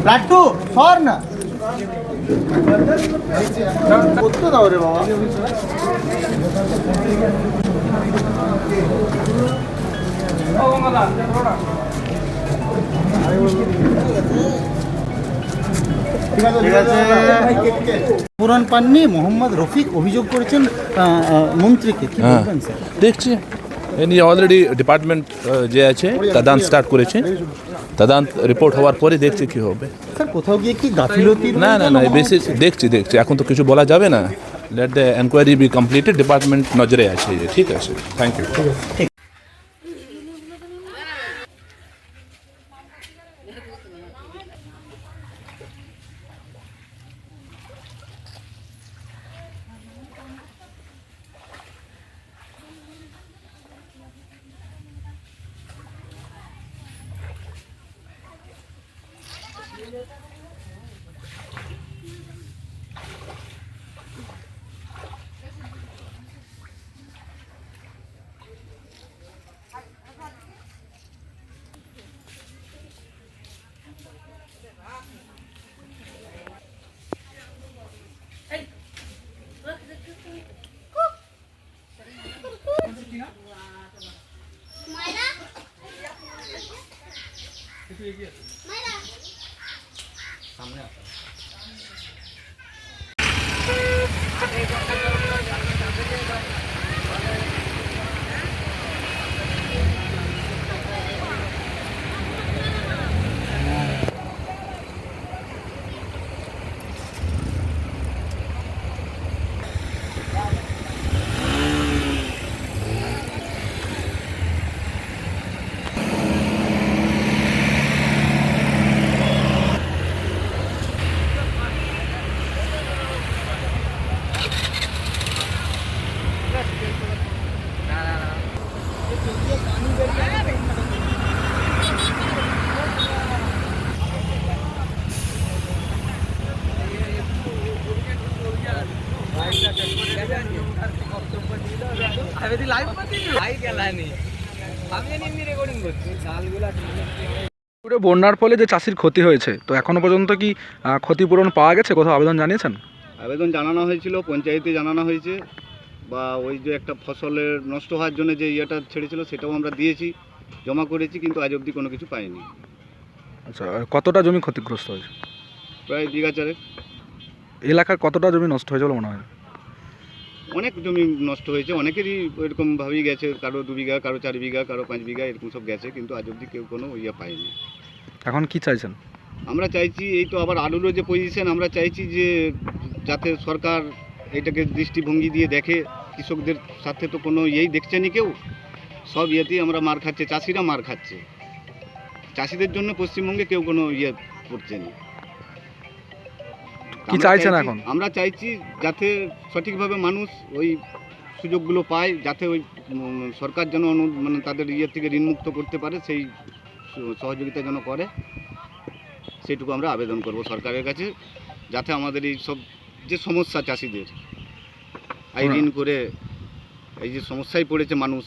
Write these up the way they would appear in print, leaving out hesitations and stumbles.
লাট্টু সর না করতে দাও রে বাবা। ঠিক আছে। পুরান পাননি মোহাম্মদ রফিক অভিযোগ করেছেন মন্ত্রীকে, কি বলবেন স্যার? দেখছি এ নিয়ে অলরেডি ডিপার্টমেন্ট যে আছে তদন্ত স্টার্ট করেছে, তদন্ত রিপোর্ট হওয়ার পরে দেখছি কি হবে। স্যার কোথাও গিয়ে কি গাফিলতি? না না না, বেশি দেখছি এখন তো কিছু বলা যাবে না। Let the enquiry be completed, department নজরে আছে। ঠিক আছে, থ্যাংক ইউ। বন্যার ফলে যে চাষির ক্ষতি হয়েছে, তো এখনো পর্যন্ত কি ক্ষতিপূরণ পাওয়া গেছে? কোথাও আবেদন জানিয়েছেন? আবেদন জানানো হয়েছিল, পঞ্চায়েতে জানানো হয়েছে, বা ওই যে একটা ফসলের নষ্ট হওয়ার জন্য যে ইয়েটা ছেড়েছিল সেটাও আমরা দিয়েছি, জমা করেছি, কিন্তু আজ অবধি কোনো কিছু পাইনি। আচ্ছা, কতটা জমি ক্ষতিগ্রস্ত হয়েছে? প্রায় বিঘা চারেক। এলাকার কতটা জমি নষ্ট হয়েছে বলে মনে হয়? অনেক জমি নষ্ট হয়েছে, অনেকেরই ওইরকমভাবেই গেছে, কারো 2 বিঘা, কারো 4 বিঘা, কারো 5 বিঘা, এরকম সব গেছে, কিন্তু আজ অবধি কেউ কোনো ইয়ে পায়নি। এখন কি চাইছেন? আমরা চাইছি, এই তো আবার আলুরও যে পজিশন, আমরা চাইছি যে যাতে সরকার এটাকে দৃষ্টিভঙ্গি দিয়ে দেখে। কৃষকদের সাথে তো কোনো ইয়েই দেখছে না কেউ, সব ইয়েতেই আমরা মার খাচ্ছে, চাষিরা মার খাচ্ছে। চাষিদের জন্য পশ্চিমবঙ্গে কেউ কোনো ইয়ে করছে না। কি চাইছেন এখন? আমরা চাইছি যাতে সঠিকভাবে মানুষ ওই সুযোগগুলো পায়, যাতে ওই সরকার যেন মানে তাদের ইয়ে থেকে ঋণমুক্ত করতে পারে, সেই সহযোগিতা যেন করে, সেইটুকু আমরা আবেদন করব সরকারের কাছে, যাতে আমাদের এই সব যে সমস্যা চাষিদের এই ঋণ করে এই যে সমস্যায় পড়েছে মানুষ,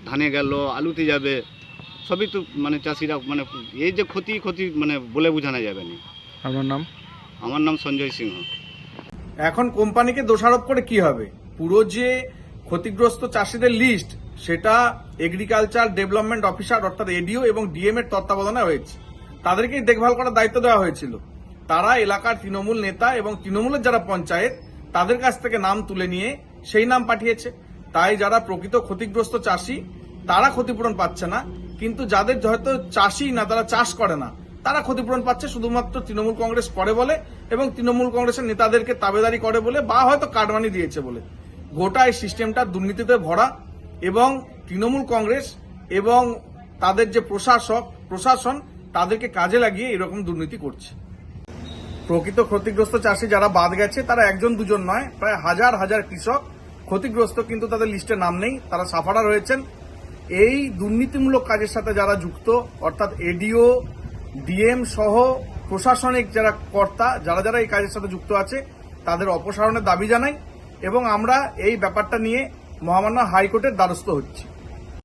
ধানে গেল, আলুতে যাবে, সবই তো মানে চাষিরা মানে এই যে ক্ষতি মানে বলে বোঝানো যাবে না। আপনার নাম? আমার নাম সঞ্জয় সিংহ। এখন কোম্পানিকে দোষারোপ করে কি হবে? পুরো যে ক্ষতিগ্রস্ত চাষিদের লিস্ট, সেটা এগ্রিকালচার ডেভেলপমেন্ট অফিসার অর্থাৎ এডিও এবং ডিএম এর তত্ত্বাবধানে হয়েছে। তাদেরকেই দেখভাল করার দায়িত্ব দেওয়া হয়েছিল। তারা এলাকার তৃণমূল নেতা এবং তৃণমূলের যারা পঞ্চায়েত, তাদের কাছ থেকে নাম তুলে নিয়ে সেই নাম পাঠিয়েছে। তাই যারা প্রকৃত ক্ষতিগ্রস্ত চাষি, তারা ক্ষতিপূরণ পাচ্ছে না, কিন্তু যাদের হয়তো চাষি না, তারা চাষ করে না, তারা ক্ষতিপূরণ পাচ্ছে শুধুমাত্র তৃণমূল কংগ্রেস করে বলে এবং তৃণমূল কংগ্রেসের নেতাদেরকে তাবেদারি করে বলে, বা হয়তো কাটমানি দিয়েছে বলে। গোটা এই সিস্টেমটা দুর্নীতিতে ভরা, এবং তৃণমূল কংগ্রেস এবং তাদের যে প্রশাসন তাদেরকে কাজে লাগিয়ে এরকম দুর্নীতি করছে। প্রকৃত ক্ষতিগ্রস্ত চাষি যারা বাদ গেছে, তারা একজন দুজন নয়, প্রায় হাজার হাজার কৃষক ক্ষতিগ্রস্ত, কিন্তু তাদের লিস্টে নাম নেই, তারা সাফারার হয়েছেন। এই দুর্নীতিমূলক কাজের সাথে যারা যুক্ত, অর্থাৎ এডিও, ডিএম সহ প্রশাসনিক যারা কর্তা, যারা এই কাজের সাথে যুক্ত আছে, তাদের অপসারণের দাবি জানাই, এবং আমরা এই ব্যাপারটা নিয়ে মহামান্য হাইকোর্টের দ্বারস্থ হচ্ছি।